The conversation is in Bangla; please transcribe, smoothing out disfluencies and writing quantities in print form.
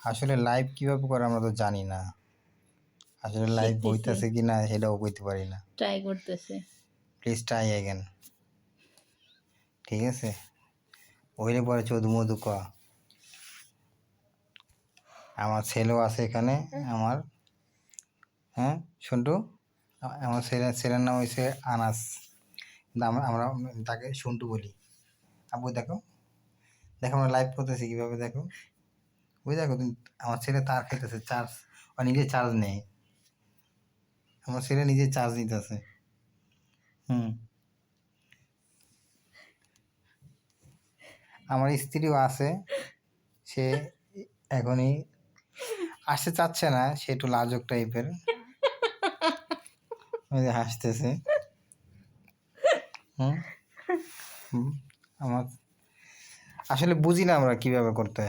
আসলে লাইভ কিভাবে করে আমরা তো জানি না, আসলে লাইভ হইতাছে কি না সেটাও কইতে পারি না। ট্রাই করতেছে। প্লিজ ট্রাই অ্যাগেন, ঠিক আছে? ওইলে পরে চোদু মধু ক। আমার ছেলেও আছে এখানে, আমার, হ্যাঁ সন্টু, আমার ছেলের নাম হয়েছে আনাস, কিন্তু আমরা তাকে সন্টু বলি। আব্বু দেখো, দেখো আমরা লাইভ করতেছি কীভাবে, দেখো ওই দেখো তুমি, আমার ছেলে তার খেতেছে চার্জ, আর নিজে চার্জ নেই, আমার ছেলে নিজে চার্জ নিতেছে। আমার স্ত্রীও আছে, সে এখনই আসতে চাচ্ছে না, সে একটু লাজুক টাইপের, হাসতেছে। আমার আসলে বুঝি না আমরা কিভাবে করতে হয়।